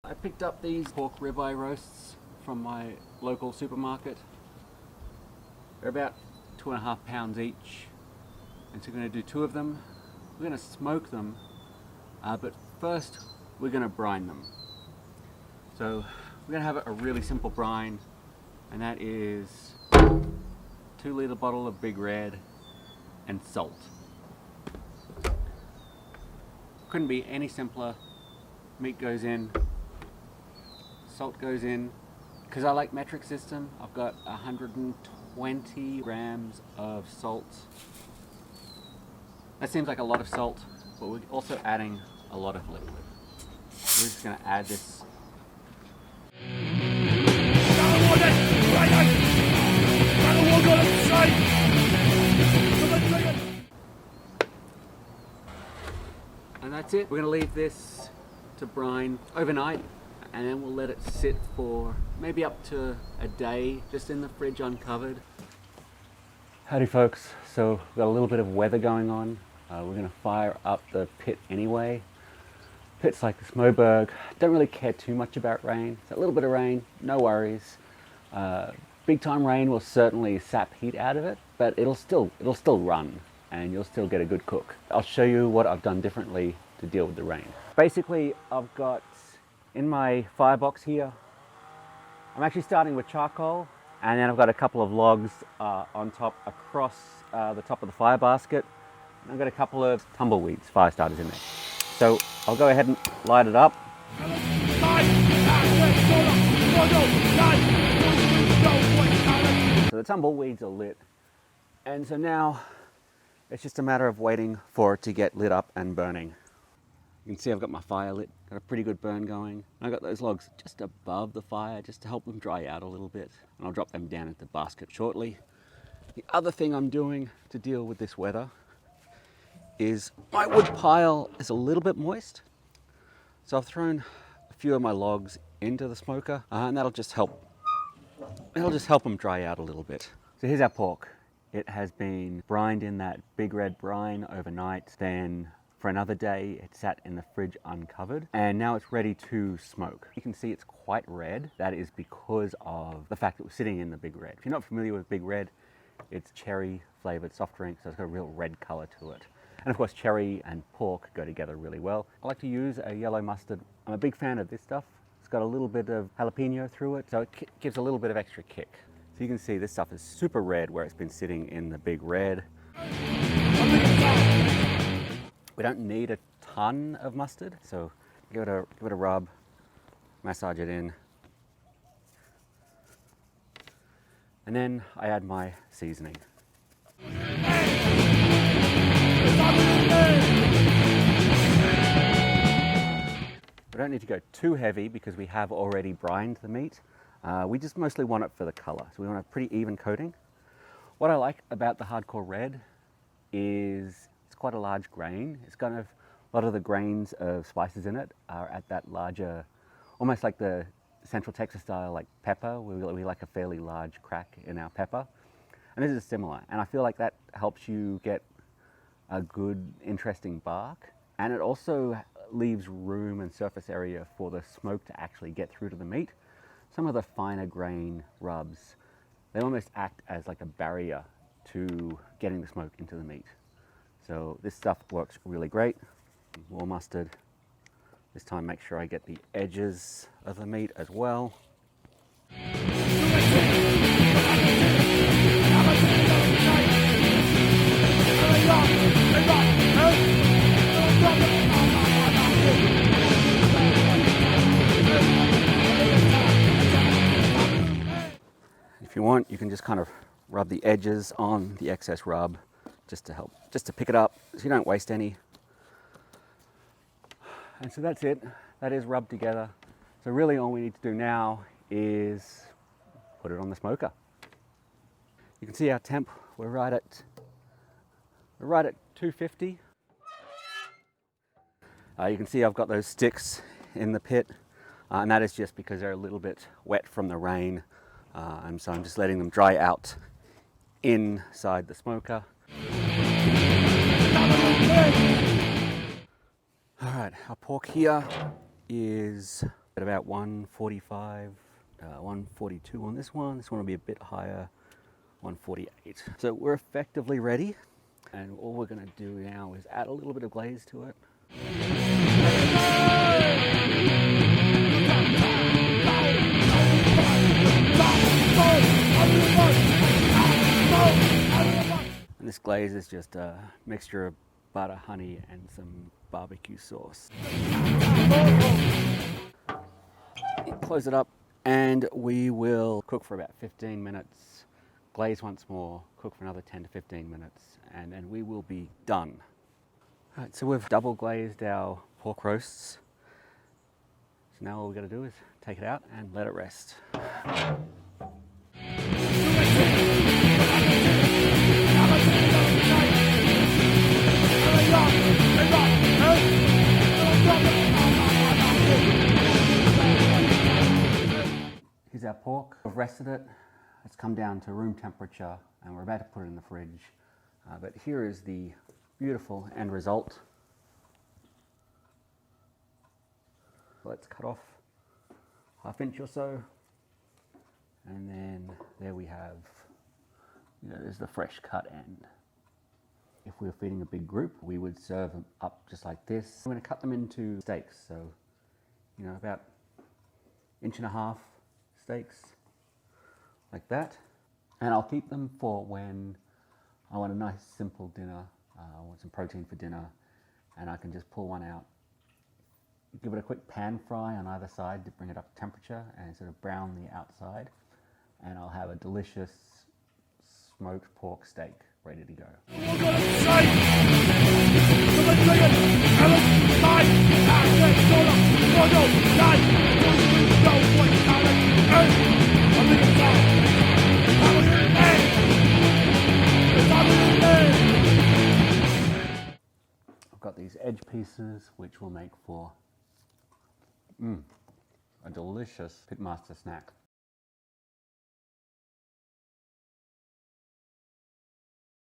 I picked up these pork ribeye roasts from my local supermarket. They're about 2.5 pounds each, and so we're going to do 2 of them. We're going to smoke them, but first we're going to brine them. So we're going to have a really simple brine, and that is 2-litre bottle of Big Red and salt. Couldn't be any simpler. Meat goes in, salt goes in. Because I like metric system, I've got 120 grams of salt. That seems like a lot of salt, but we're also adding a lot of liquid. We're just going to add this. And that's it. We're going to leave this to brine overnight, and then we'll let it sit for maybe up to a day just in the fridge uncovered. Howdy folks, so we've got a little bit of weather going on. We're going to fire up the pit anyway. Pits like the Smoberg don't really care too much about rain. It's a little bit of rain, no worries. Big time rain will certainly sap heat out of it, but it'll still run and you'll still get a good cook. I'll show you what I've done differently to deal with the rain. Basically, I've got in my firebox here, I'm actually starting with charcoal, and then I've got a couple of logs on top across the top of the fire basket. And I've got a couple of tumbleweeds, fire starters in there. So I'll go ahead and light it up. So the tumbleweeds are lit, and so now it's just a matter of waiting for it to get lit up and burning. You can see I've got my fire lit, got a pretty good burn going. I've got those logs just above the fire just to help them dry out a little bit, and I'll drop them down into the basket shortly. The other thing I'm doing to deal with this weather is my wood pile is a little bit moist, so I've thrown a few of my logs into the smoker, and that'll just help them dry out a little bit. So here's our pork. It has been brined in that Big Red brine overnight, then for another day it sat in the fridge uncovered, and now it's ready to smoke. You can see it's quite red. That is because of the fact that it was sitting in the Big Red. If you're not familiar with Big Red, it's cherry flavored soft drink, so it's got a real red color to it. And of course, cherry and pork go together really well. I like to use a yellow mustard. I'm a big fan of this stuff. It's got a little bit of jalapeno through it, so it gives a little bit of extra kick. So you can see this stuff is super red where it's been sitting in the Big Red. We don't need a ton of mustard, so give it a rub, massage it in. And then I add my seasoning. We don't need to go too heavy because we have already brined the meat. We just mostly want it for the color, so we want a pretty even coating. What I like about the Hard Core Red is it's quite a large grain. It's kind of, a lot of the grains of spices in it are at that larger, almost like the Central Texas style, like pepper. We like a fairly large crack in our pepper. And this is similar, and I feel like that helps you get a good, interesting bark. And it also leaves room and surface area for the smoke to actually get through to the meat. Some of the finer grain rubs, they almost act as like a barrier to getting the smoke into the meat. So this stuff works really great. More mustard. This time make sure I get the edges of the meat as well. If you want, you can just kind of rub the edges on the excess rub just to pick it up so you don't waste any. And so that's it. That is rubbed together. So really all we need to do now is put it on the smoker. You can see our temp, we're right at 250. You can see I've got those sticks in the pit, and that is just because they're a little bit wet from the rain, and so I'm just letting them dry out inside the smoker. All right, our pork here is At about 145, 142 on this one. This one will be a bit higher, 148. So we're effectively ready. And all we're going to do now is add a little bit of glaze to it. And this glaze is just a mixture of butter, honey, and some barbecue sauce. Close it up and we will cook for about 15 minutes, glaze once more, cook for another 10 to 15 minutes, and then we will be done. All right, so we've double glazed our pork roasts. So now all we've got to do is take it out and let it rest. Here's our pork. We've rested it. It's come down to room temperature and we're about to put it in the fridge. But here is the beautiful end result. Let's cut off 1/2 inch or so. And then there we have, there's the fresh cut end. If we were feeding a big group, we would serve them up just like this. I'm going to cut them into steaks, so about 1.5 inch steaks, like that. And I'll keep them for when I want a nice simple dinner. I want some protein for dinner, and I can just pull one out, give it a quick pan fry on either side to bring it up to temperature and sort of brown the outside, and I'll have a delicious smoked pork steak ready to go. I've got these edge pieces which will make for a delicious pitmaster snack.